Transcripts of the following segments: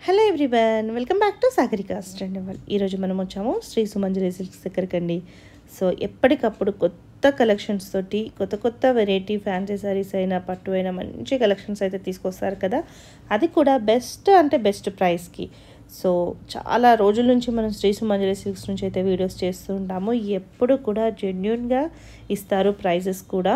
Hello everyone, welcome back to Sagarika's trendable. ఈరోజు మనం వచ్చాము శ్రీ సుమంజలి సిల్క్స్ దగ్గరకండి. సో ఎప్పటికప్పుడు కొత్త కలెక్షన్స్ తోటి కొత్త వెరైటీ ఫ్యాన్సీ సారీస్ అయినా పట్టు అయినా మంచి కలెక్షన్స్ అయితే తీసుకొస్తారు కదా, అది కూడా బెస్ట్ ప్రైస్కి. సో చాలా రోజుల నుంచి మనం శ్రీ సుమంజలి సిల్క్స్ నుంచి అయితే వీడియోస్ చేస్తూ ఉంటాము. ఎప్పుడు కూడా జెన్యున్గా ఇస్తారు ప్రైజెస్ కూడా.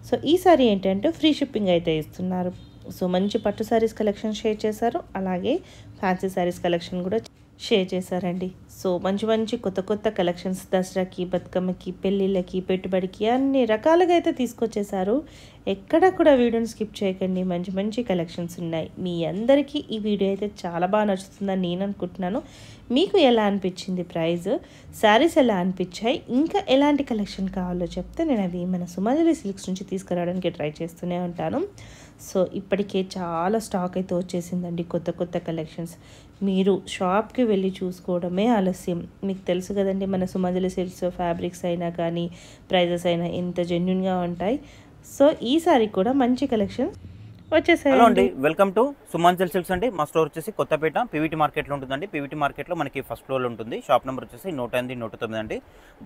సో ఈసారి ఏంటంటే ఫ్రీ షిప్పింగ్ అయితే ఇస్తున్నారు. సో మంచి పట్టు శారీస్ కలెక్షన్ షేర్ చేశారు, అలాగే ఫ్యాన్సీ శారీస్ కలెక్షన్ కూడా షేర్ చేశారండి. సో మంచి కొత్త కలెక్షన్స్ దసరాకి, బతుకమ్మకి, పెళ్ళిళ్ళకి, పెట్టుబడికి అన్ని రకాలుగా అయితే తీసుకొచ్చేసారు. ఎక్కడ కూడా వీడియోని స్కిప్ చేయకండి, మంచి కలెక్షన్స్ ఉన్నాయి. మీ అందరికీ ఈ వీడియో అయితే చాలా బాగా నచ్చుతుందని నేను అనుకుంటున్నాను. మీకు ఎలా అనిపించింది ప్రైస్, శారీస్ ఎలా అనిపించాయి, ఇంకా ఎలాంటి కలెక్షన్ కావాలో చెప్తే నేను అవి మన సుమంజలి సిల్క్స్ నుంచి తీసుకురావడానికి ట్రై చేస్తూనే ఉంటాను. సో ఇప్పటికే చాలా స్టాక్ అయితే వచ్చేసిందండి, కొత్త కలెక్షన్స్. మీరు షాప్కి వెళ్ళి చూసుకోవడమే ఆలస్యం. మీకు తెలుసు కదండి, మన సుమంజలి సిల్క్స్ ఫ్యాబ్రిక్స్ అయినా కానీ ప్రైజెస్ అయినా ఎంత జెన్యున్గా ఉంటాయి. సో ఈసారి కూడా మంచి కలెక్షన్ వచ్చేసాయి. హలో అండి, వెల్కమ్ టు సుమంజలి సిల్క్స్ అండి. మా స్టోర్ వచ్చేసి కొత్తపేట పీవీటీ మార్కెట్లో ఉంటుందండి. పీవీటీ మార్కెట్లో మనకి ఫస్ట్ ఫ్లోర్లో ఉంటుంది. షాప్ నెంబర్ వచ్చేసి 108, 109 అండి.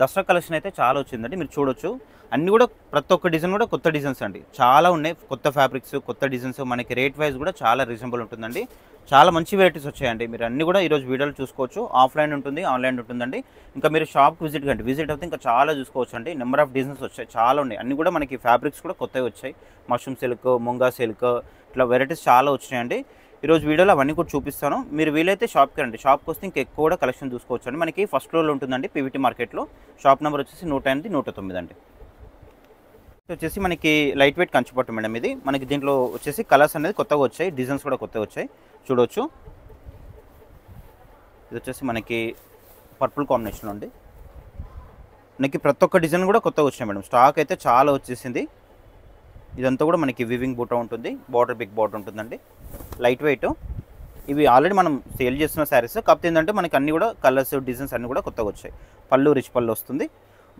దసరా కలెక్షన్ అయితే చాలా వచ్చిందండి, మీరు చూడొచ్చు. అన్ని కూడా ప్రతి ఒక్క డిజైన్ కూడా కొత్త డిజైన్స్ అండి, చాలా ఉన్నాయి. కొత్త ఫ్యాబ్రిక్స్, కొత్త డిజైన్స్, మనకి రేట్ వైజ్ కూడా చాలా రీజనబుల్ ఉంటుందండి. చాలా మంచి వెరైటీస్ వచ్చాయండి. మీరు అన్ని కూడా ఈరోజు వీడియోలు చూసుకోవచ్చు. ఆఫ్లైన్ ఉంటుంది, ఆన్లైన్ ఉంటుందండి. ఇంకా మీరు షాప్కి విజిట్ అయితే ఇంకా చాలా చూసుకోవచ్చు అండి. నెంబర్ ఆఫ్ డిజైన్స్ వచ్చాయి, చాలా ఉన్నాయి. అన్ని కూడా మనకి ఫ్యాబ్రిక్స్ కూడా కొత్తవి వచ్చాయి. మష్రూమ్ సిల్క్, ముంగా సిల్క్, ఇట్లా వెరైటీస్ చాలా వచ్చినాయండి. ఈరోజు వీడియోలో అవన్నీ కూడా చూపిస్తాను. మీరు వీలైతే షాప్కి రండి. షాప్కి వస్తే ఇంకా ఎక్కువ కూడా కలెక్షన్ చూసుకోవచ్చు అండి. మనకి ఫస్ట్ ఫ్లోర్లో ఉంటుందండి పీవీటీ మార్కెట్లో. షాప్ నెంబర్ వచ్చేసి 108, 109 అండి. వచ్చేసి మనకి లైట్ వెయిట్ కంచిపట్టు మేడం ఇది. మనకి దీంట్లో వచ్చేసి కలర్స్ అనేది కొత్తగా వచ్చాయి, డిజైన్స్ కూడా కొత్తగా వచ్చాయి, చూడవచ్చు. ఇది వచ్చేసి మనకి పర్పుల్ కాంబినేషన్ అండి. మనకి ప్రతి ఒక్క డిజైన్ కూడా కొత్తగా వచ్చాయి మేడం. స్టాక్ అయితే చాలా వచ్చేసింది. ఇదంతా కూడా మనకి వివింగ్ బూటా ఉంటుంది, బార్డర్ బిగ్ బార్డర్ ఉంటుందండి, లైట్ వెయిట్. ఇవి ఆల్రెడీ మనం సేల్ చేస్తున్న శారీస్, కాకపోతే ఏంటంటే మనకి అన్ని కూడా కలర్స్, డిజైన్స్ అన్నీ కూడా కొత్తగా వచ్చాయి. పళ్ళు రిచ్ పళ్ళు వస్తుంది,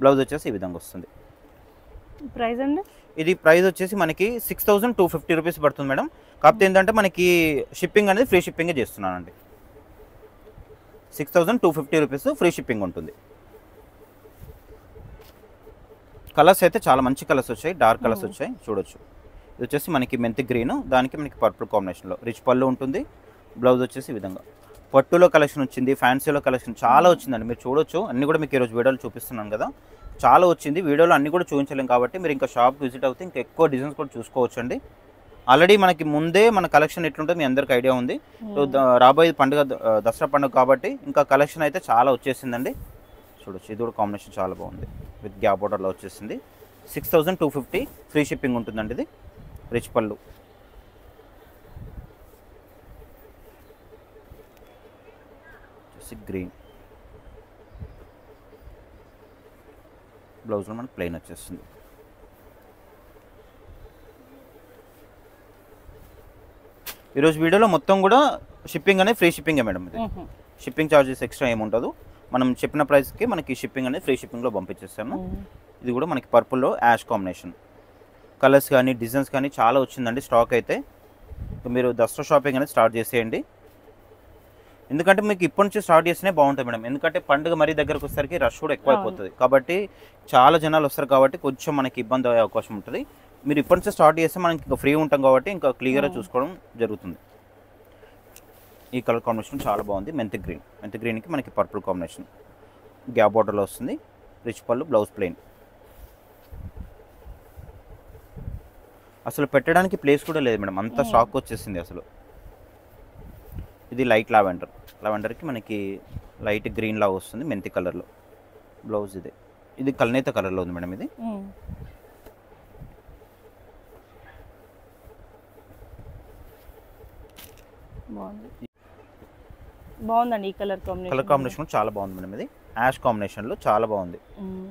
బ్లౌజ్ వచ్చేసి ఈ విధంగా వస్తుంది. ప్రైస్ అండి, ఇది ప్రైస్ వచ్చేసి మనకి 6250 రూపీస్ పడుతుంది మేడం. కాకపోతే ఏంటంటే మనకి షిప్పింగ్ అనేది ఫ్రీ షిప్పింగే చేస్తున్నానండి. 6250 రూపీస్ ఫ్రీ షిప్పింగ్ ఉంటుంది. కలర్స్ అయితే చాలా మంచి కలర్స్ వచ్చాయి, డార్క్ కలర్స్ వచ్చాయి, చూడొచ్చు. ఇది వచ్చేసి మనకి మెంతి గ్రీన్, దానికి మనకి పర్పుల్ కాంబినేషన్లో రిచ్ పళ్ళు ఉంటుంది, బ్లౌజ్ వచ్చేసి ఈ విధంగా. పట్టులో కలెక్షన్ వచ్చింది, ఫ్యాన్సీలో కలెక్షన్ చాలా వచ్చిందండి, మీరు చూడొచ్చు. అన్ని కూడా మీకు ఈరోజు వీడియోలు చూపిస్తున్నాను కదా, చాలా వచ్చింది. వీడియోలో అన్ని కూడా చూపించలేం కాబట్టి మీరు ఇంకా షాప్ విజిట్ అవుతే ఇంకా ఎక్కువ డిజైన్స్ కూడా చూసుకోవచ్చు అండి. ఆల్రెడీ మనకి ముందే మన కలెక్షన్ ఎట్లుంటే మీ అందరికి ఐడియా ఉంది. రాబోయే పండుగ దసరా పండుగ కాబట్టి ఇంకా కలెక్షన్ అయితే చాలా వచ్చేసిందండి, చూడొచ్చు. ఇది కూడా కాంబినేషన్ చాలా బాగుంది, విత్ గ్యాప్ బోర్డర్లో వచ్చేసింది. 6250 ఫ్రీ షిప్పింగ్ ఉంటుందండి. ఇది రిచ్ పళ్ళు, గ్రీన్, బ్లౌజ్లో మనకి ప్లెయిన్ వచ్చేస్తుంది. ఈరోజు వీడియోలో మొత్తం కూడా షిప్పింగ్ అనేది ఫ్రీ షిప్పింగే మేడం. ఇది షిప్పింగ్ ఛార్జెస్ ఎక్స్ట్రా ఏముండదు. మనం చెప్పిన ప్రైస్కి మనకి షిప్పింగ్ అనేది ఫ్రీ షిప్పింగ్లో పంపించేస్తాము. ఇది కూడా మనకి పర్పుల్లో యాష్ కాంబినేషన్, కలర్స్ కానీ డిజైన్స్ కానీ చాలా వచ్చిందండి స్టాక్ అయితే. మీరు దసరా షాపింగ్ అనేది స్టార్ట్ చేసేయండి, ఎందుకంటే మీకు ఇప్పటి నుంచి స్టార్ట్ చేస్తేనే బాగుంటుంది మేడం. ఎందుకంటే పండుగ మరీ దగ్గరకు వచ్చేసరికి రష్ కూడా ఎక్కువ అయిపోతుంది కాబట్టి, చాలా జనాలు వస్తారు కాబట్టి కొంచెం మనకి ఇబ్బంది అయ్యే అవకాశం ఉంటుంది. మీరు ఇప్పటి నుంచి స్టార్ట్ చేస్తే మనకి ఇంకా ఫ్రీ ఉంటాం కాబట్టి ఇంకా క్లియర్గా చూసుకోవడం జరుగుతుంది. ఈ కలర్ కాంబినేషన్ చాలా బాగుంది, మెంతి గ్రీన్కి మనకి పర్పుల్ కాంబినేషన్, గ్యాప్ బార్డర్లో వస్తుంది, రిచ్ పళ్ళు, బ్లౌజ్ ప్లెయిన్. అసలు పెట్టడానికి ప్లేస్ కూడా లేదు మేడం, అంత స్టాక్ వచ్చేసింది అసలు. ఇది లైట్ లావెండర్కి మనకి లైట్ గ్రీన్ లాగా వస్తుంది, మెంతి కలర్లో. బ్లౌజ్ ఇది కల్నేత కలర్లో ఉంది మేడం. ఇది బాగుందండి. ఈ కలర్ కాంబినేషన్ చాలా బాగుంది మేడం. ఇది యాష్ కాంబినేషన్లో చాలా బాగుంది.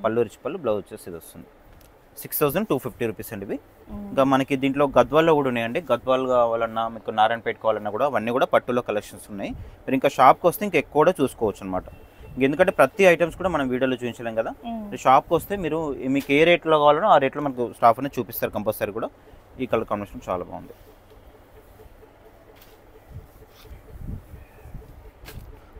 పళ్ళు రిచ్ పళ్ళు, బ్లౌజ్ వచ్చేసి ఇది వస్తుంది. 6250 రూపీస్ అండి ఇవి. ఇంకా మనకి దీంట్లో గద్వాల్లో కూడా ఉన్నాయండి. గద్వాల్ కావాలన్నా, మీకు నారాయణపేట కావాలన్నా కూడా అవన్నీ కూడా పట్టులో కలెక్షన్స్ ఉన్నాయి. మీరు ఇంకా షాప్కి వస్తే ఇంకా ఎక్కువ కూడా చూసుకోవచ్చు అనమాట. ఎందుకంటే ప్రతి ఐటమ్స్ కూడా మనం వీడియోలో చూపించలేం కదా. షాప్కి వస్తే మీరు మీకు ఏ రేట్లో కావాలనో ఆ రేట్లో మనకు స్టాఫ్ అనేది చూపిస్తారు కంపల్సరీ కూడా. ఈ కలర్ కాంబినేషన్ చాలా బాగుంది.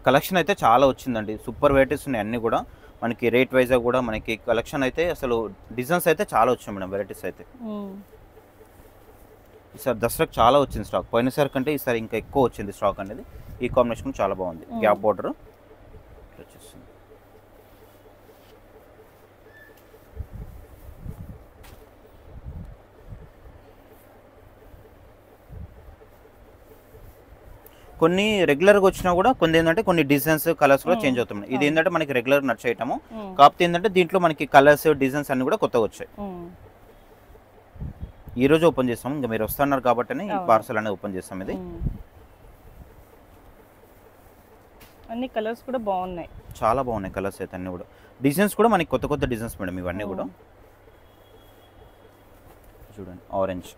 కలెక్షన్ అయితే చాలా వచ్చిందండి, సూపర్ వెరైటీస్ ఉన్నాయి అన్నీ కూడా మనకి. రేట్ వైజ్గా కూడా మనకి కలెక్షన్ అయితే అసలు డిజైన్స్ అయితే చాలా వచ్చాయి మేడం, వెరైటీస్ అయితే. ఈసారి దసరాకు చాలా వచ్చింది స్టాక్, పోయినసారి కంటే ఈసారి ఇంకా ఎక్కువ వచ్చింది స్టాక్ అనేది. ఈ కాంబినేషన్ చాలా బాగుంది, గ్యాప్ బోర్డర్ వచ్చేస్తుంది. కొన్ని రెగ్యులర్గా వచ్చినా కూడా కొన్ని ఏంటంటే కొన్ని డిజైన్స్ కలర్స్ కూడా చేంజ్ అవుతాయి. ఇది ఏంటంటే మనకి రెగ్యులర్ నడిచే ఐటమ్, కాకపోతే ఏంటంటే దీంట్లో మనకి కలర్స్ డిజైన్స్ అన్ని కూడా కొత్తగా వచ్చాయి. ఈ రోజు ఓపెన్ చేస్తాం, ఇంకా మీరు వస్తున్నారు కాబట్టి ఈ పార్సల్ అనేది ఓపెన్ చేస్తాం. ఇది అన్ని కలర్స్ కూడా బాగున్నాయి, చాలా బాగున్నాయి కలర్స్ అయితే అన్ని కూడా. డిజైన్స్ కూడా మనకి కొత్త కొత్త డిజైన్స్ మేడం ఇవన్నీ కూడా. చూడండి ఆరెంజ్,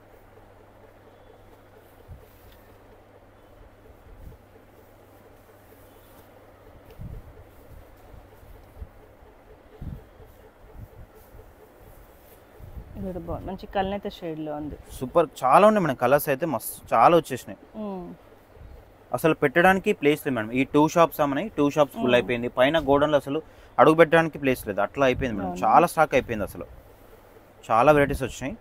మంచి కలనైతే షేడ్ లో ఉంది. సూపర్, చాలా ఉన్నాయి మేడం కలర్స్ అయితే, మస్తు చాలా వచ్చేసినాయి. అసలు పెట్టడానికి ప్లేస్ లేదు మేడం. ఈ 2 షాప్స్ అమ్మని 2 షాప్స్ ఫుల్ అయిపోయింది. పైన గోడౌన్లో అసలు అడుగు పెట్టడానికి ప్లేస్ లేదు, అట్లా అయిపోయింది మేడం. చాలా స్టాక్ అయిపోయింది అసలు, చాలా వెరైటీస్ వచ్చినాయి.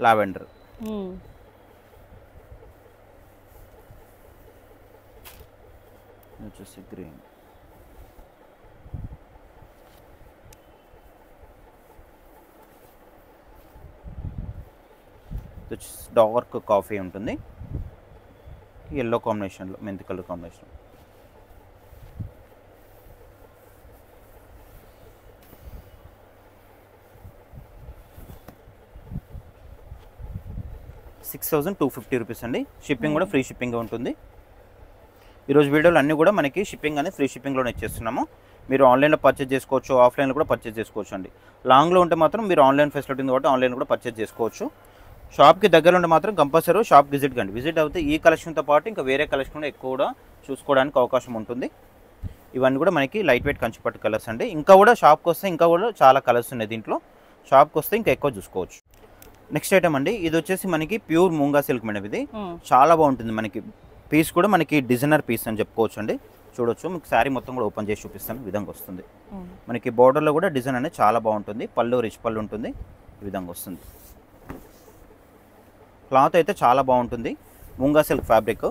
లావెండర్, వచ్చేసి గ్రీన్, డార్క్ కాఫీ ఉంటుంది, ఎల్లో కాంబినేషన్లో, మెంతి కలర్ కాంబినేషన్. ₹6,250 అండి. షిప్పింగ్ కూడా ఫ్రీ షిప్పింగ్ ఉంటుంది. ఈరోజు వీడియోలు అన్నీ కూడా మనకి షిప్పింగ్ అనేది ఫ్రీ షిప్పింగ్లోనే ఇచ్చేస్తున్నాము. మీరు ఆన్లైన్లో పర్చేజ్ చేసుకోవచ్చు, ఆఫ్లైన్లో కూడా పర్చేజ్ చేసుకోవచ్చు అండి. లాంగ్లో ఉంటే మాత్రం మీరు ఆన్లైన్ ఫెసిలిటీ ఉంది కాబట్టి ఆన్లైన్ కూడా పర్చేజ్ చేసుకోవచ్చు. షాప్కి దగ్గర ఉంటే మాత్రం కంపల్సరీ షాప్ విజిట్ కండి. విజిట్ అవుతే ఈ కలెక్షన్తో పాటు ఇంకా వేరే కలెక్షన్ కూడా ఎక్కువ కూడా చూసుకోవడానికి అవకాశం ఉంటుంది. ఇవన్నీ కూడా మనకి లైట్ వెయిట్ కంచిపట్టు కలర్స్ అండి. ఇంకా కూడా షాప్కి వస్తే ఇంకా కూడా చాలా కలర్స్ ఉన్నాయి దీంట్లో, షాప్కి వస్తే ఇంకా ఎక్కువ చూసుకోవచ్చు. నెక్స్ట్ ఐటమ్ అండి, ఇది వచ్చేసి మనకి ప్యూర్ మూంగా సిల్క్ మేడం. ఇది చాలా బాగుంటుంది, మనకి పీస్ కూడా మనకి డిజైనర్ పీస్ అని చెప్పుకోవచ్చు అండి. చూడొచ్చు, మీకు శారీ మొత్తం కూడా ఓపెన్ చేసి చూపిస్తాను. ఈ విధంగా వస్తుంది మనకి. బోర్డర్లో కూడా డిజైన్ అనేది చాలా బాగుంటుంది, పళ్ళు రిచ్ పళ్ళు ఉంటుంది, ఈ విధంగా వస్తుంది. క్లాత్ అయితే చాలా బాగుంటుంది, మూంగా సిల్క్ ఫ్యాబ్రిక్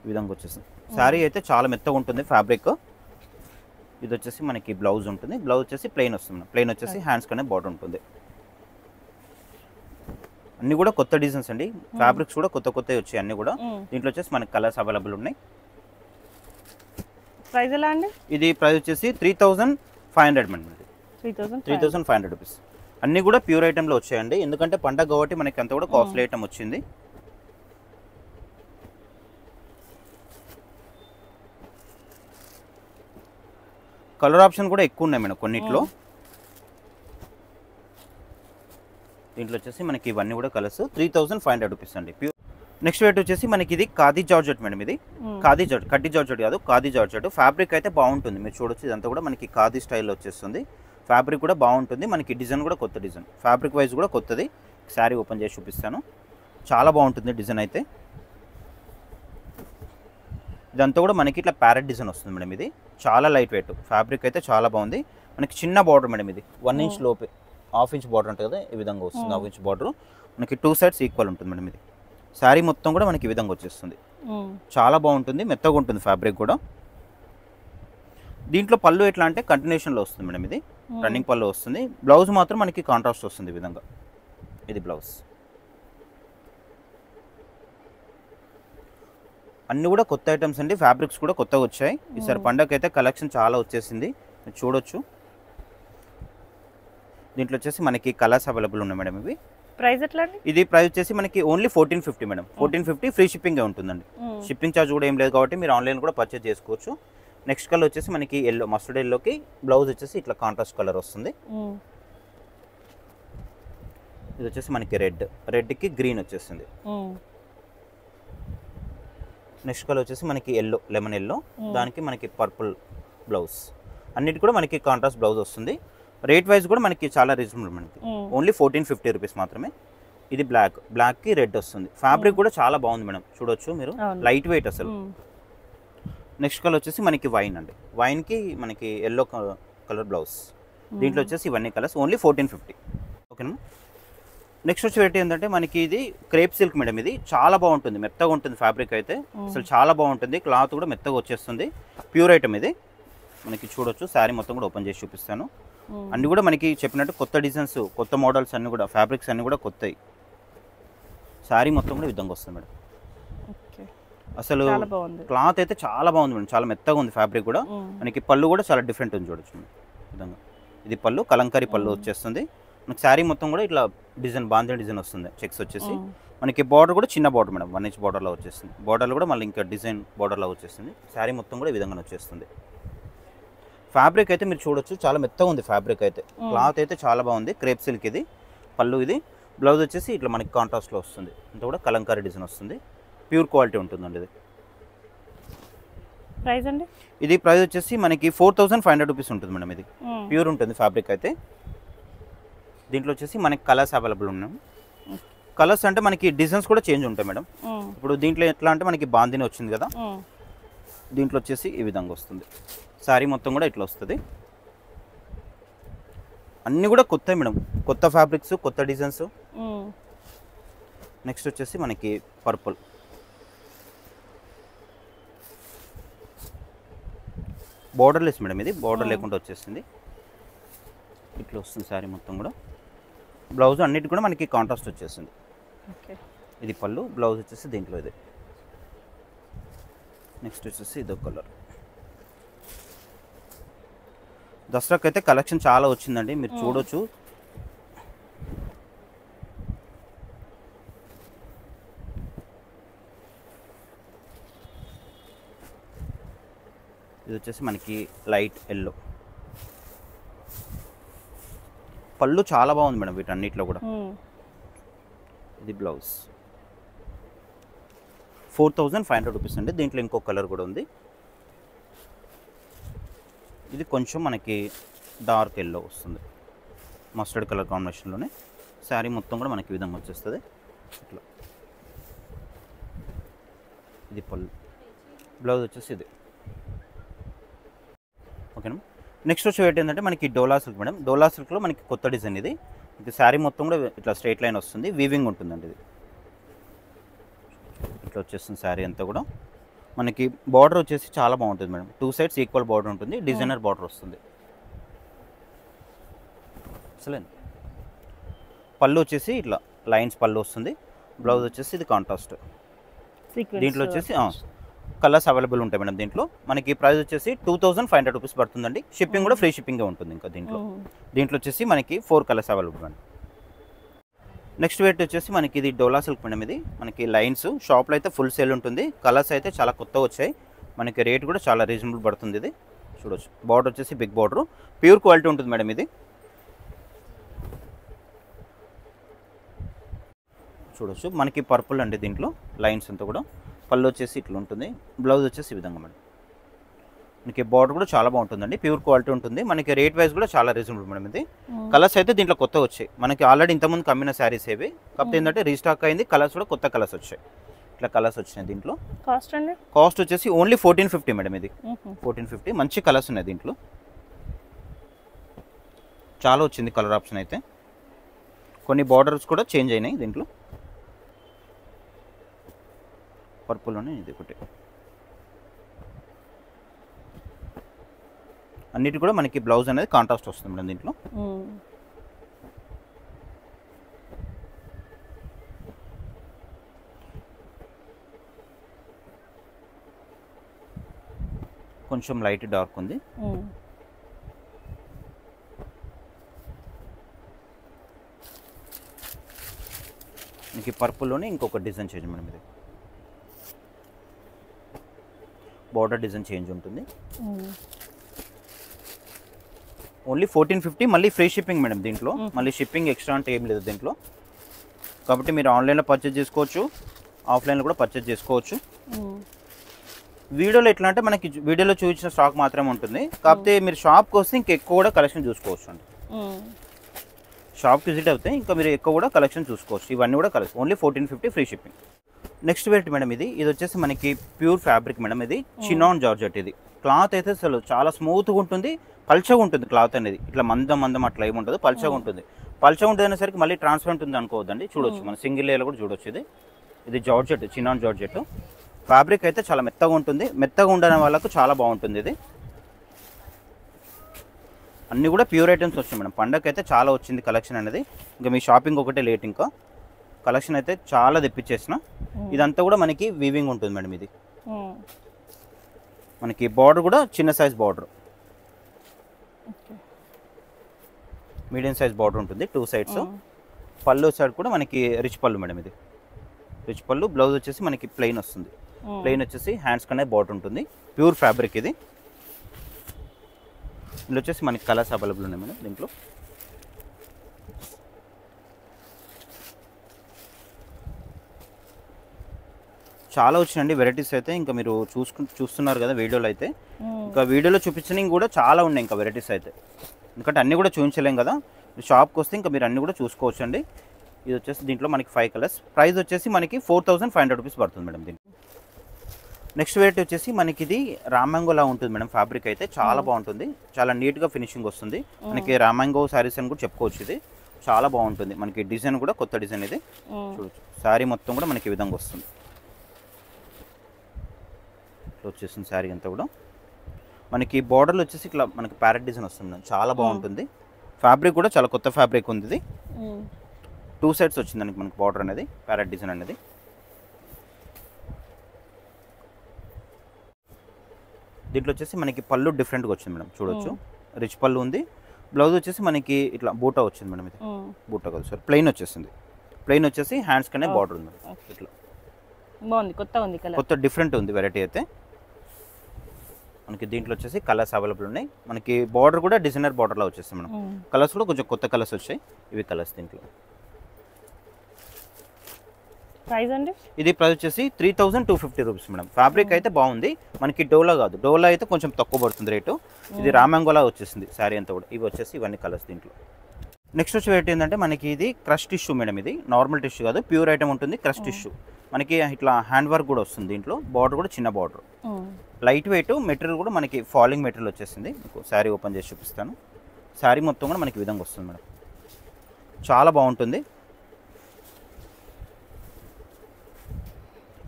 ఈ విధంగా వచ్చేసింది. శారీ అయితే చాలా మెత్తగా ఉంటుంది ఫ్యాబ్రిక్. ఇది వచ్చేసి మనకి బ్లౌజ్ ఉంటుంది, బ్లౌజ్ వచ్చేసి ప్లెయిన్ వస్తుంది. ప్లెయిన్ వచ్చేసి హ్యాండ్స్ కనే బార్డర్ ఉంటుంది. అన్ని కూడా కొత్త డిజైన్స్ అండి, ఫ్యాబ్రిక్స్ కూడా కొత్త కొత్తవి వచ్చాయి అన్ని కూడా. దీంట్లో వచ్చేసి మనకి కలర్స్ అవైలబుల్ ఉన్నాయి. ప్రైస్ ఎలా అండి? ఇది ప్రైస్ వచ్చేసి 3,500 మేడం. ఇది 3,500 రూపీస్. అన్నీ కూడా ప్యూర్ ఐటెంలో వచ్చాయండి, ఎందుకంటే పండగ కాబట్టి మనకి అంతా కూడా కాస్ట్లీ ఐటమ్ వచ్చింది. కలర్ ఆప్షన్ కూడా ఎక్కువ ఉన్నాయి మేడం కొన్నిట్లో. దీంట్లో వచ్చేసి మనకి ఇవన్నీ కూడా కలర్స్ 3,500 రూపీస్ అండి ప్యూర్. నెక్స్ట్ రేట్ వచ్చేసి మనకి ఇది ఖాదీ జార్జెట్ మేడం. ఇది ఖాదీ జార్జెట్, కడ్డీ జార్జెట్ కాదు, ఖాదీ జార్జెట్. ఫ్యాబ్రిక్ అయితే బాగుంటుంది, మీరు చూడొచ్చు. ఇదంతా కూడా మనకి ఖాదీ స్టైల్లో వచ్చేస్తుంది. ఫ్యాబ్రిక్ కూడా బాగుంటుంది, మనకి డిజైన్ కూడా కొత్త డిజైన్, ఫ్యాబ్రిక్ వైజ్ కూడా కొత్తది. శారీ ఓపెన్ చేసి చూపిస్తాను, చాలా బాగుంటుంది డిజైన్ అయితే. ఇదంతా కూడా మనకి ఇట్లా ప్యారెట్ డిజైన్ వస్తుంది మేడం. ఇది చాలా లైట్ వెయిట్, ఫ్యాబ్రిక్ అయితే చాలా బాగుంది. మనకి చిన్న బార్డర్ మేడం, ఇది 1 ఇంచ్ లోపే, 1/2 ఇంచ్ బార్డర్ ఉంటుంది కదా, ఈ విధంగా వస్తుంది. 1/2 ఇంచ్ బార్డర్ మనకి 2 సైడ్స్ ఈక్వల్ ఉంటుంది మేడం. ఇది శారీ మొత్తం కూడా మనకి ఈ విధంగా వచ్చేస్తుంది, చాలా బాగుంటుంది, మెత్తగా ఉంటుంది ఫ్యాబ్రిక్ కూడా. దీంట్లో పళ్ళు ఎట్లా అంటే కంటిన్యూషన్లో వస్తుంది మేడం. ఇది రన్నింగ్ పళ్ళు వస్తుంది. బ్లౌజ్ మాత్రం మనకి కాంట్రాస్ట్ వస్తుంది ఈ విధంగా. ఇది బ్లౌజ్. అన్నీ కూడా కొత్త ఐటమ్స్ అండి, ఫ్యాబ్రిక్స్ కూడా కొత్తగా వచ్చాయి. ఈసారి పండగకి అయితే కలెక్షన్ చాలా వచ్చేసింది, మీరు చూడొచ్చు. దీంట్లో వచ్చేసి మనకి కలర్స్ అవైలబుల్ ఉన్నాయి మేడం. ఇవి ప్రైస్ ఎట్లా అండి? ఇది ప్రైస్ వచ్చేసి మనకి ఓన్లీ 1450 మేడం. 1450 ఫ్రీ షిప్పింగ్ ఉంటుందండి. షిప్పింగ్ ఛార్జ్ కూడా ఏం లేదు కాబట్టి మీరు ఆన్లైన్ కూడా పర్చేజ్ చేసుకోవచ్చు. నెక్స్ట్ కలర్ వచ్చేసి మనకి ఎల్లో, మస్టర్డ్ ఎల్లోకి బ్లౌజ్ వచ్చేసి ఇట్లా కాంట్రాస్ట్ కలర్ వస్తుంది. ఇది వచ్చేసి మనకి రెడ్కి గ్రీన్ వచ్చేస్తుంది. నెక్స్ట్ కలర్ వచ్చేసి మనకి ఎల్లో, లెమన్ ఎల్లో, దానికి మనకి పర్పుల్ బ్లౌజ్. అన్నిటి కూడా మనకి కాంట్రాస్ట్ బ్లౌజ్ వస్తుంది. రేట్ వైజ్ కూడా మనకి చాలా రీజనబుల్, మనకి ఓన్లీ 1450 రూపీస్ మాత్రమే. ఇది బ్లాక్ కి రెడ్ వస్తుంది. ఫ్యాబ్రిక్ కూడా చాలా బాగుంది మేడం, చూడొచ్చు మీరు, అవును. లైట్ వెయిట్ అసలు. నెక్స్ట్ కలర్ వచ్చేసి మనకి వైన్ అండి, వైన్ కి మనకి ఎల్లో కలర్ బ్లౌజ్. దీంట్లో వచ్చేసి ఇవన్నీ కలర్స్ ఓన్లీ 1450. ఓకేనా. నెక్స్ట్ వచ్చి వెరైటీ ఏంటంటే మనకి ఇది క్రేప్ సిల్క్ మేడం. ఇది చాలా బాగుంటుంది, మెత్తగా ఉంటుంది ఫ్యాబ్రిక్ అయితే అసలు చాలా బాగుంటుంది. క్లాత్ కూడా మెత్తగా వచ్చేస్తుంది, ప్యూర్ ఐటమ్ ఇది. మనకి చూడొచ్చు, శారీ మొత్తం కూడా ఓపెన్ చేసి చూపిస్తాను. అన్ని కూడా మనకి చెప్పినట్టు కొత్త డిజైన్స్, కొత్త మోడల్స్ అన్ని కూడా, ఫ్యాబ్రిక్స్ అన్ని కూడా కొత్తవి. శారీ మొత్తం కూడా ఈ విధంగా వస్తుంది మేడం. అసలు క్లాత్ అయితే చాలా బాగుంది మేడం, చాలా మెత్తగా ఉంది ఫ్యాబ్రిక్ కూడా. మనకి పళ్ళు కూడా చాలా డిఫరెంట్ ఉంది, చూడొచ్చు మేడం విధంగా. ఇది పళ్ళు, కలంకారీ పళ్ళు వచ్చేస్తుంది. మనకి శారీ మొత్తం కూడా ఇట్లా డిజైన్, బాంధీ డిజైన్ వస్తుంది. చెక్స్ వచ్చేసి మనకి బార్డర్ కూడా చిన్న బార్డర్ మేడం, 1 ఇంచ్ బార్డర్లో వచ్చేస్తుంది. బార్డర్లో కూడా మళ్ళీ ఇంకా డిజైన్ బార్డర్లో వచ్చేస్తుంది. శారీ మొత్తం కూడా ఈ విధంగా వచ్చేస్తుంది. ఫ్యాబ్రిక్ అయితే మీరు చూడొచ్చు, చాలా మెత్తగా ఉంది ఫ్యాబ్రిక్ అయితే. క్లాత్ అయితే చాలా బాగుంది. క్రేప్ సిల్క్ ఇది పళ్ళు, ఇది బ్లౌజ్ వచ్చేసి ఇట్లా మనకి కాంట్రాస్ట్లో వస్తుంది. అంతా కూడా కలంకారీ డిజైన్ వస్తుంది, ప్యూర్ క్వాలిటీ ఉంటుందండి ఇది. ప్రైస్ అండి, ఇది ప్రైస్ వచ్చేసి మనకి 4500 రూపీస్ ఉంటుంది మేడం. ఇది ప్యూర్ ఉంటుంది ఫ్యాబ్రిక్ అయితే. దీంట్లో వచ్చేసి మనకి కలర్స్ అవైలబుల్ ఉన్నాయి. కలర్స్ అంటే మనకి డిజైన్స్ కూడా చేంజ్ ఉంటాయి మేడం. ఇప్పుడు దీంట్లో ఎట్లా అంటే మనకి బాందిని వచ్చింది కదా, దీంట్లో వచ్చేసి ఈ విధంగా వస్తుంది. శారీ మొత్తం కూడా ఇట్లా వస్తుంది. అన్నీ కూడా కొత్త మేడం, కొత్త ఫ్యాబ్రిక్స్, కొత్త డిజైన్స్. నెక్స్ట్ వచ్చేసి మనకి పర్పుల్, బార్డర్ లెస్ మేడం. ఇది బార్డర్ లేకుండా వచ్చేసింది, ఇట్లా వస్తుంది శారీ మొత్తం కూడా. బ్లౌజ్ అన్నిటి కూడా మనకి కాంట్రాస్ట్ వచ్చేసింది. ఇది పళ్ళు, బ్లౌజ్ వచ్చేసి దీంట్లో ఇది. నెక్స్ట్ వచ్చేసి ఇదొక కలర్. దసరాకి అయితే కలెక్షన్ చాలా వచ్చిందండి, మీరు చూడొచ్చు. ఇది వచ్చేసి మనకి లైట్ ఎల్లో. పళ్ళు చాలా బాగుంది మేడం వీటన్నిటిలో కూడా. ఇది బ్లౌజ్ 4500 రూపీస్ అండి. దీంట్లో ఇంకో కలర్ కూడా ఉంది. ఇది కొంచెం మనకి డార్క్ ఎల్లో వస్తుంది, మస్టర్డ్ కలర్ కాంబినేషన్లోనే. శారీ మొత్తం కూడా మనకి ఈ విధంగా వచ్చేస్తుంది ఇట్లా. ఇది పళ్ళు, బ్లౌజ్ వచ్చేసి ఇది. ఓకేనా. నెక్స్ట్ వచ్చి ఏంటంటే మనకి డోలా సిల్క్ మేడం. డోలా సిల్క్లో మనకి కొత్త డిజైన్ ఇది. ఇది శారీ మొత్తం కూడా ఇట్లా స్ట్రైట్ లైన్ వస్తుంది, వీవింగ్ ఉంటుందండి. ఇది ఇట్లా వచ్చేస్తుంది శారీ అంతా కూడా. మనకి బార్డర్ వచ్చేసి చాలా బాగుంటుంది మేడం, 2 సైడ్స్ ఈక్వల్ బార్డర్ ఉంటుంది, డిజైనర్ బార్డర్ వస్తుంది. అసలు పళ్ళు వచ్చేసి ఇట్లా లైన్స్ పళ్ళు వస్తుంది. బ్లౌజ్ వచ్చేసి ఇది కాంట్రాస్ట్. దీంట్లో వచ్చేసి కలర్స్ అవైలబుల్ ఉంటాయి మేడం. దీంట్లో మనకి ప్రైస్ వచ్చేసి 2500 రూపీస్ పడుతుందండి. షిప్పింగ్ కూడా ఫ్రీ షిప్పింగే ఉంటుంది. ఇంకా దీంట్లో వచ్చేసి మనకి 4 కలర్స్ అవైలబుల్ అండి. నెక్స్ట్ వెయిట్ వచ్చేసి మనకి ఇది డోలా సిల్క్ మేడం. ఇది మనకి లైన్స్ షాప్లో అయితే ఫుల్ సేల్ ఉంటుంది. కలర్స్ అయితే చాలా కొత్తగా వచ్చాయి. మనకి రేట్ కూడా చాలా రీజనబుల్ పడుతుంది. ఇది చూడొచ్చు, బార్డర్ వచ్చేసి బిగ్ బార్డర్, ప్యూర్ క్వాలిటీ ఉంటుంది మేడం. ఇది చూడొచ్చు, మనకి పర్పుల్ అండి. దీంట్లో లైన్స్ అంతా కూడా. పళ్ళు వచ్చేసి ఇట్లా ఉంటుంది, బ్లౌజ్ వచ్చేసి ఈ విధంగా మేడం. మనకి బార్డర్ కూడా చాలా బాగుంటుందండి, ప్యూర్ క్వాలిటీ ఉంటుంది. మనకి రేట్ వైజ్ కూడా చాలా రీజనబుల్ మేడం. ఇది కలర్స్ అయితే దీంట్లో కొత్తగా వచ్చాయి. మనకి ఆల్రెడీ ఇంతకుముందు కమ్మిన శారీస్ ఏవి, కాకపోతే ఏంటంటే రీస్టాక్ అయింది. కలర్స్ కూడా కొత్త కలర్స్ వచ్చాయి. ఇట్లా కలర్స్ వచ్చినాయి. దీంట్లో కాస్ట్ వచ్చేసి ఓన్లీ 1450 మేడం. ఇది 1450. మంచి కలర్స్ ఉన్నాయి దీంట్లో, చాలా వచ్చింది కలర్ ఆప్షన్ అయితే. కొన్ని బార్డర్స్ కూడా చేంజ్ అయినాయి దీంట్లో. పర్పుల్లోనే ఇది ఒకటి. అన్నిటి కూడా మనకి బ్లౌజ్ అనేది కాంట్రాస్ట్ వస్తుంది మేడం. దీంట్లో కొంచెం లైట్ డార్క్ ఉంది. మనకి పర్పుల్లోనే ఇంకొక డిజైన్ చేంజ్ మేడం. ఇది బార్డర్ డిజైన్ చేంజ్ ఉంటుంది. ఓన్లీ 1450. మళ్ళీ ఫ్రీ షిప్పింగ్ మేడం. దీంట్లో మళ్ళీ షిప్పింగ్ ఎక్స్ట్రా అంటే ఏం లేదు దీంట్లో. కాబట్టి మీరు ఆన్లైన్లో పర్చేజ్ చేసుకోవచ్చు, ఆఫ్లైన్లో కూడా పర్చేజ్ చేసుకోవచ్చు. వీడియోలో ఎట్లా అంటే మనకి వీడియోలో చూపించిన స్టాక్ మాత్రమే ఉంటుంది. కాకపోతే మీరు షాప్కి వస్తే ఇంకెక్కువ కూడా కలెక్షన్ చూసుకోవచ్చు అండి. షాప్కి విజిట్ అవుతే ఇంకా మీరు ఎక్కువ కూడా కలెక్షన్ చూసుకోవచ్చు. ఇవన్నీ కూడా collection only 1450 free shipping. Next variety madam ఇది వచ్చేసి మనకి ప్యూర్ ఫ్యాబ్రిక్ మేడం. ఇది చినాన్ జార్జెట్. ఇది క్లాత్ అయితే అసలు చాలా స్మూత్గా ఉంటుంది, పల్చగా ఉంటుంది క్లాత్ అనేది. ఇట్లా మందం అట్లా ఏమి ఉంటుంది, పల్చగా ఉంటుంది. పల్చగా ఉంటుంది అనేసరికి మళ్ళీ ట్రాన్స్పరెంట్ ఉంది అనుకోవద్దండి. చూడొచ్చు మన సింగిల్ లేయర్ కూడా చూడొచ్చు. ఇది జార్జెట్, చినాన్ జార్జెట్. ఫ్యాబ్రిక్ అయితే చాలా మెత్తగా ఉంటుంది. మెత్తగా ఉండడం వాళ్ళకు చాలా బాగుంటుంది. ఇది అన్నీ కూడా ప్యూర్ ఐటమ్స్ వచ్చాయి మేడం. పండగకి అయితే చాలా వచ్చింది కలెక్షన్ అనేది. ఇంకా మీ షాపింగ్ ఒకటే లేట్. ఇంకా కలెక్షన్ అయితే చాలా తెప్పించేసిన. ఇదంతా కూడా మనకి వీవింగ్ ఉంటుంది మేడం. ఇది మనకి బార్డర్ కూడా చిన్న size border, medium size border ఉంటుంది 2 సైడ్స్. పళ్ళు సైడ్ కూడా మనకి రిచ్ పళ్ళు మేడం. ఇది రిచ్ పళ్ళు. బ్లౌజ్ వచ్చేసి మనకి ప్లెయిన్ వస్తుంది. ప్లెయిన్ వచ్చేసి హ్యాండ్స్ కనే బార్డర్ ఉంటుంది. Pure fabric. ఇది ఇందులో వచ్చేసి మనకి కలర్స్ అవైలబుల్ ఉన్నాయి మేడం. దీంట్లో చాలా వచ్చినాయండి వెరైటీస్ అయితే. ఇంకా మీరు చూస్తున్నారు కదా వీడియోలో అయితే. ఇంకా వీడియోలో చూపించినవి కూడా చాలా ఉన్నాయి ఇంకా వెరైటీస్ అయితే. ఎందుకంటే అన్నీ కూడా చూపించలేం కదా. షాప్కి వస్తే ఇంకా మీరు అన్నీ కూడా చూసుకోవచ్చు అండి. ఇది వచ్చేసి దీంట్లో మనకి 5 కలర్స్. ప్రైస్ వచ్చేసి మనకి 4500 రూపీస్ పడుతుంది మేడం దీనికి. నెక్స్ట్ వెరైటీ వచ్చేసి మనకి ఇది రామాంగోలా ఉంటుంది మేడం. ఫ్యాబ్రిక్ అయితే చాలా బాగుంటుంది, చాలా నీట్గా ఫినిషింగ్ వస్తుంది. మనకి రామాంగో శారీస్ అని కూడా చెప్పుకోవచ్చు. ఇది చాలా బాగుంటుంది. మనకి డిజైన్ కూడా కొత్త డిజైన్. ఇది చూడొచ్చు. శారీ మొత్తం కూడా మనకి ఈ విధంగా వస్తుంది. వచ్చేసింది శారీ అంతా కూడా. మనకి బార్డర్లో వచ్చేసి ఇట్లా మనకి ప్యారెట్ డిజైన్ వస్తుంది మేడం. చాలా బాగుంటుంది. ఫ్యాబ్రిక్ కూడా చాలా కొత్త ఫ్యాబ్రిక్ ఉంది. ఇది 2 సైడ్స్ వచ్చిందండి మనకి బార్డర్ అనేది, ప్యారెట్ డిజైన్ అనేది. దీంట్లో వచ్చేసి మనకి పళ్ళు డిఫరెంట్గా వచ్చింది మేడం. చూడొచ్చు. రిచ్ పళ్ళు ఉంది. బ్లౌజ్ వచ్చేసి మనకి ఇట్లా బూటా వచ్చింది మేడం. ఇది బూటా కాదు సార్, ప్లెయిన్ వచ్చేసింది. ప్లెయిన్ వచ్చేసి హ్యాండ్స్ కనే బార్డర్ ఉంది మేడం. ఇట్లా బాగుంది, కొత్త ఉంది, కొత్త డిఫరెంట్ ఉంది వెరైటీ అయితే. మనకి దీంట్లో వచ్చేసి కలర్స్ అవైలబుల్ ఉన్నాయి. మనకి బార్డర్ కూడా డిజైనర్ బార్డర్లో వచ్చేస్తుంది మేడం. కలర్స్ కూడా కొంచెం కొత్త కలర్స్ వచ్చాయి. ఇవి కలర్స్ దీంట్లో. ప్రైస్ అండి ఇది ప్రైస్ వచ్చేసి 3250 రూపీస్ మేడం. ఫ్యాబ్రిక్ అయితే బాగుంది. మనకి డోలా కాదు, డోలా అయితే కొంచెం తక్కువ పడుతుంది రేటు. ఇది రామాంగోలా వచ్చేసింది శారీ అంతా కూడా. ఇవి వచ్చేసి ఇవన్నీ కలర్స్ దీంట్లో. నెక్స్ట్ వచ్చి వెరైటీ ఏంటంటే మనకి ఇది క్రష్ టిష్యూ మేడం. ఇది నార్మల్ టిష్యూ కాదు, ప్యూర్ ఐటమ్ ఉంటుంది. క్రష్ టిష్యూ మనకి ఇట్లా హ్యాండ్ వర్క్ కూడా వస్తుంది. దీంట్లో బార్డర్ కూడా చిన్న బార్డర్, లైట్ వెయిట్ మెటీరియల్ కూడా మనకి ఫాలింగ్ మెటీరియల్ వచ్చేసింది. మీకు శారీ ఓపెన్ చేసి చూపిస్తాను. శారీ మొత్తం కూడా మనకి ఈ విధంగా వస్తుంది మేడం. చాలా బాగుంటుంది.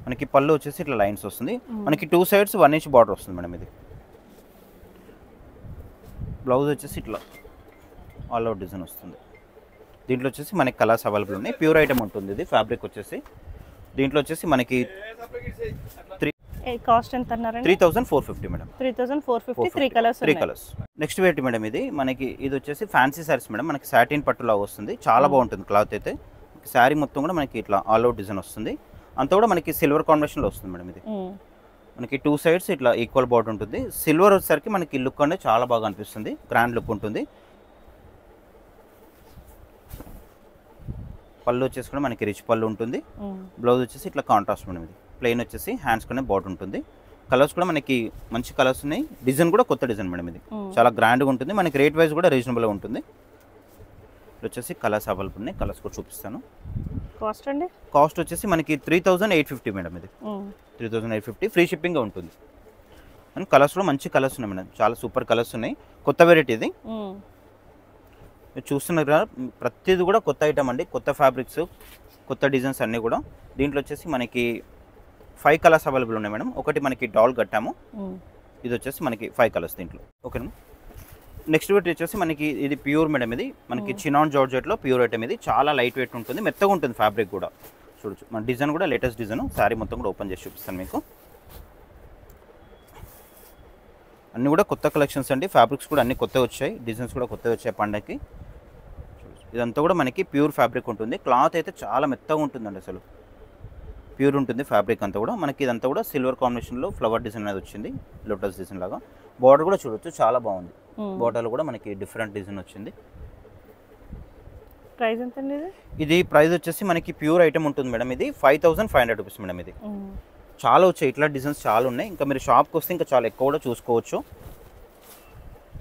మనకి పళ్ళు వచ్చేసి ఇట్లా లైన్స్ వస్తుంది. మనకి 2 సైడ్స్ 1 ఇంచ్ బార్డర్ వస్తుంది మేడం. ఇది బ్లౌజ్ వచ్చేసి ఇట్లా ఆల్ అవుట్ డిజైన్ వస్తుంది. దీంట్లో వచ్చేసి మనకి కలర్స్ అవైలబుల్ ఉన్నాయి. ప్యూర్ ఐటమ్ ఉంటుంది. ఇది ఫ్యాబ్రిక్ వచ్చేసి దీంట్లో వచ్చేసి మనకి కాస్ట్ ఎంత అన్నారండి? 3450 madam. 3450. 3 colours. Next variety madam. ఇది వచ్చేసి ఫ్యాన్సీ సారీస్ మేడం. మనకి సాటిన్ పట్టులా వస్తుంది. చాలా బాగుంటుంది క్లాత్ అయితే. శారీ మొత్తం కూడా మనకి ఇట్లా ఆల్ అవుట్ డిజైన్ వస్తుంది. అంతా కూడా మనకి సిల్వర్ కాంబినేషన్లో వస్తుంది మేడం. ఇది మనకి 2 సైడ్స్ ఇట్లా ఈక్వల్ బార్డర్ ఉంటుంది. సిల్వర్ వచ్చేసరికి మనకి లుక్ అనేది చాలా బాగా అనిపిస్తుంది. గ్రాండ్ లుక్ ఉంటుంది. పళ్ళు వచ్చేసి కూడా మనకి రిచ్ పళ్ళు ఉంటుంది. బ్లౌజ్ వచ్చేసి ఇట్లా కాంట్రాస్ట్ మేడం. ఇది ప్లెయిన్ వచ్చేసి హ్యాండ్స్ కొనే బార్డర్ ఉంటుంది. కలర్స్ కూడా మనకి మంచి కలర్స్ ఉన్నాయి. డిజైన్ కూడా కొత్త డిజైన్ మేడం. ఇది చాలా గ్రాండ్గా ఉంటుంది. మనకి రేట్ వైజ్ కూడా రీజనబుల్గా ఉంటుంది. వచ్చేసి కలర్స్ అవైలబుల్ ఉన్నాయి. కలర్స్ కూడా చూపిస్తాను. కాస్ట్ అండి? కాస్ట్ వచ్చేసి మనకి 3850 మేడం. ఇది 3850 ఫ్రీ షిప్పింగ్ ఉంటుంది. అండ్ కలర్స్ కూడా మంచి కలర్స్ ఉన్నాయి మేడం. చాలా సూపర్ కలర్స్ ఉన్నాయి. కొత్త వెరైటీ ఇది. మీరు చూస్తున్నారు కదా, ప్రతిదీ కూడా కొత్త ఐటమ్ అండి. కొత్త ఫ్యాబ్రిక్స్, కొత్త డిజైన్స్ అన్నీ కూడా. దీంట్లో వచ్చేసి మనకి 5 కలర్స్ అవైలబుల్ ఉన్నాయి మేడం. ఒకటి మనకి డాల్ కట్టాము. ఇది వచ్చేసి మనకి 5 కలర్స్ దీంట్లో. ఓకేనా. నెక్స్ట్ వెరైటీ వచ్చేసి మనకి ఇది ప్యూర్ మేడం. ఇది మనకి చినాన్ జార్జెట్లో ప్యూర్ ఐటమ్. ఇది చాలా లైట్ వెయిట్ ఉంటుంది, మెత్తగా ఉంటుంది ఫ్యాబ్రిక్ కూడా. చూడొచ్చు. మన డిజైన్ కూడా లేటెస్ట్ డిజైన్. శారీ మొత్తం కూడా ఓపెన్ చేసి చూపిస్తాను మీకు. అన్నీ కూడా కొత్త కలెక్షన్స్ అండి. ఫ్యాబ్రిక్స్ కూడా అన్ని కొత్తగా వచ్చాయి. డిజైన్స్ కూడా కొత్తగా వచ్చాయి పండగకి. ఇదంతా కూడా మనకి ప్యూర్ ఫ్యాబ్రిక్ ఉంటుంది. క్లాత్ అయితే చాలా మెత్తగా ఉంటుందండి. అసలు ప్యూర్ ఉంటుంది ఫ్యాబ్రిక్ అంతా కూడా. మనకి ఇదంతా కూడా సిల్వర్ కాంబినేషన్లో ఫ్లవర్ డిజైన్ అనేది వచ్చింది, లోటస్ డిజైన్ లాగా. బార్డర్ కూడా చూడొచ్చు, చాలా బాగుంది. బార్డర్లో కూడా మనకి డిఫరెంట్ డిజైన్ వచ్చింది. ప్రైస్ ఎంత అండి? ఇది ప్రైస్ వచ్చేసి మనకి ప్యూర్ ఐటమ్ ఉంటుంది మేడం. ఇది 5500 రూపీస్ మేడం. ఇది చాలా వచ్చాయి. ఇట్లా డిజైన్స్ చాలా ఉన్నాయి. ఇంకా మీరు షాప్కి వస్తే ఇంకా చాలా ఎక్కువ కూడా చూసుకోవచ్చు.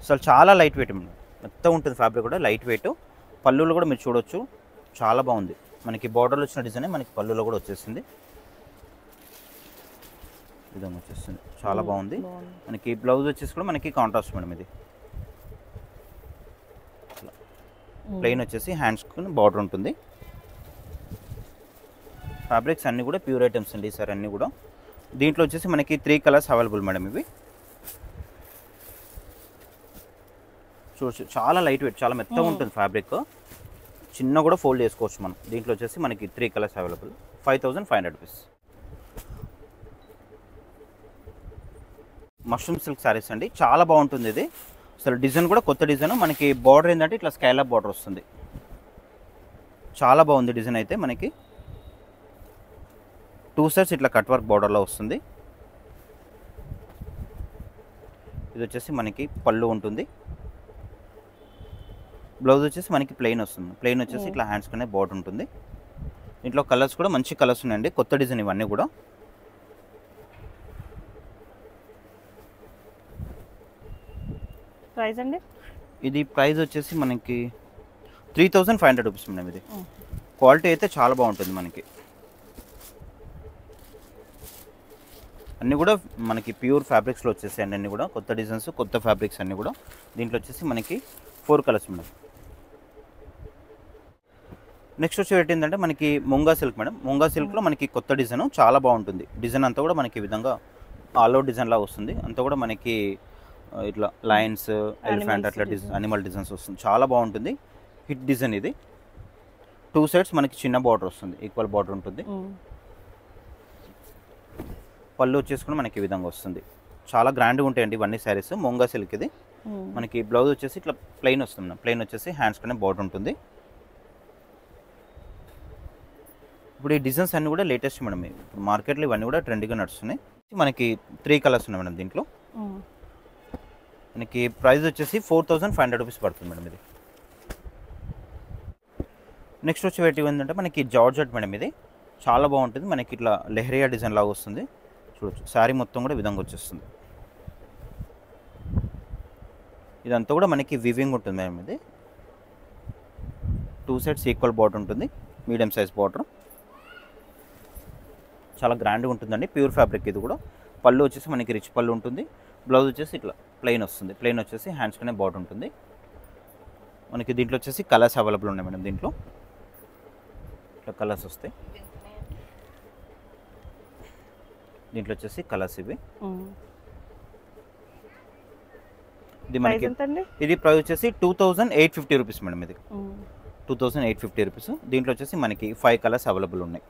అసలు చాలా లైట్ వెయిట్ మేడం. మెత్తగా ఉంటుంది ఫ్యాబ్రిక్ కూడా, లైట్ వెయిట్. పళ్ళులో కూడా మీరు చూడొచ్చు, చాలా బాగుంది. మనకి బార్డర్లో వచ్చిన డిజైన్ మనకి పళ్ళులో కూడా వచ్చేసింది, విధంగా వచ్చేస్తుంది, చాలా బాగుంది. మనకి బ్లౌజ్ వచ్చేసి కూడా మనకి కాంట్రాస్ట్ మేడం. ఇది ప్లెయిన్ వచ్చేసి హ్యాండ్స్కి బార్డర్ ఉంటుంది. ఫ్యాబ్రిక్స్ అన్నీ కూడా ప్యూర్ ఐటమ్స్ అండి సార్ అన్నీ కూడా. దీంట్లో వచ్చేసి మనకి 3 కలర్స్ అవైలబుల్ మేడం. ఇవి చూడచ్చు, చాలా లైట్ వెయిట్, చాలా మెత్తగా ఉంటుంది ఫ్యాబ్రిక్, చిన్న కూడా ఫోల్డ్ చేసుకోవచ్చు మనం. దీంట్లో వచ్చేసి మనకి 3 colours available, 5500 rupees. Mushroom silk saris అండి, చాలా బాగుంటుంది ఇది. అసలు డిజైన్ కూడా కొత్త డిజైన్, మనకి బార్డర్ ఏంటంటే ఇట్లా స్కైలాప్ బార్డర్ వస్తుంది, చాలా బాగుంది డిజైన్ అయితే. మనకి 2 సైడ్స్ ఇట్లా కట్ వర్క్ బార్డర్లో వస్తుంది. ఇది వచ్చేసి మనకి పళ్ళు ఉంటుంది. బ్లౌజ్ వచ్చేసి మనకి ప్లెయిన్ వస్తుంది, ప్లెయిన్ వచ్చేసి ఇట్లా హ్యాండ్స్ కనే బార్డర్ ఉంటుంది. ఇంట్లో కలర్స్ కూడా మంచి కలర్స్ ఉన్నాయండి, కొత్త డిజైన్ ఇవన్నీ కూడా. ప్రైస్ అండి? ఇది ప్రైస్ వచ్చేసి మనకి 3500 రూపీస్ మేడం. ఇది క్వాలిటీ అయితే చాలా బాగుంటుంది మనకి. అన్నీ కూడా మనకి ప్యూర్ ఫ్యాబ్రిక్స్లో వచ్చేసాయండి, అన్నీ కూడా కొత్త డిజైన్స్, కొత్త ఫ్యాబ్రిక్స్ అన్నీ కూడా. దీంట్లో వచ్చేసి మనకి 4 కలర్స్ మేడం. నెక్స్ట్ వచ్చి ఏంటంటే మనకి ముంగా సిల్క్ మేడం. ముంగా సిల్క్లో మనకి కొత్త డిజైన్, చాలా బాగుంటుంది. డిజైన్ అంతా కూడా మనకి ఈ విధంగా ఆల్ అవుట్ డిజైన్ లా వస్తుంది. అంతా కూడా మనకి ఇట్లా లైన్స్, ఎలిఫెంట్ అట్లా డిజైన్, అనిమల్ డిజైన్స్ వస్తుంది, చాలా బాగుంటుంది. హిట్ డిజైన్ ఇది. 2 సైడ్స్ మనకి చిన్న బార్డర్ వస్తుంది, ఈక్వల్ బార్డర్ ఉంటుంది. పళ్ళు వచ్చేసుకుని మనకి ఈ విధంగా వస్తుంది, చాలా గ్రాండ్గా ఉంటాయండి ఇవన్నీ శారీస్. ముంగా సిల్క్ ఇది. మనకి బ్లౌజ్ వచ్చేసి ఇట్లా ప్లెయిన్ వస్తుంది, ప్లెయిన్ వచ్చేసి హ్యాండ్స్ కనే బార్డర్ ఉంటుంది. ఇప్పుడు ఈ డిజైన్స్ అన్నీ కూడా లేటెస్ట్ మేడం. ఇప్పుడు మార్కెట్లో ఇవన్నీ కూడా ట్రెండ్గా నడుస్తున్నాయి. మనకి 3 కలర్స్ ఉన్నాయి మేడం దీంట్లో. మనకి ప్రైస్ వచ్చేసి 4500 రూపీస్ పడుతుంది మేడం ఇది. నెక్స్ట్ వచ్చి వెయిట్ ఏంటంటే మనకి జార్జెట్ మేడం. ఇది చాలా బాగుంటుంది, మనకి ఇట్లా లెహరియా డిజైన్ లాగా వస్తుంది. చూడొచ్చు, శారీ మొత్తం కూడా విధంగా వచ్చేస్తుంది. ఇదంతా కూడా మనకి వివింగ్ ఉంటుంది మేడం. ఇది 2 సైడ్స్ ఈక్వల్ బార్డర్ ఉంటుంది, మీడియం సైజ్ బార్డర్, చాలా గ్రాండ్గా ఉంటుందండి. ప్యూర్ ఫ్యాబ్రిక్ ఇది కూడా. పళ్ళు వచ్చేసి మనకి రిచ్ పళ్ళు ఉంటుంది. బ్లౌజ్ వచ్చేసి ఇట్లా ప్లెయిన్ వస్తుంది, ప్లెయిన్ వచ్చేసి హ్యాండ్స్ కనే బార్డర్ ఉంటుంది. మనకి దీంట్లో వచ్చేసి కలర్స్ అవైలబుల్ ఉన్నాయి మేడం. దీంట్లో ఇట్లా కలర్స్ వస్తాయి. దీంట్లో వచ్చేసి కలర్స్ ఇవి. ఇది మనకి ఇది ప్రైస్ వచ్చేసి 2850 రూపీస్ మేడం. ఇది 2850 రూపీస్. దీంట్లో వచ్చేసి మనకి 5 కలర్స్ అవైలబుల్ ఉన్నాయి.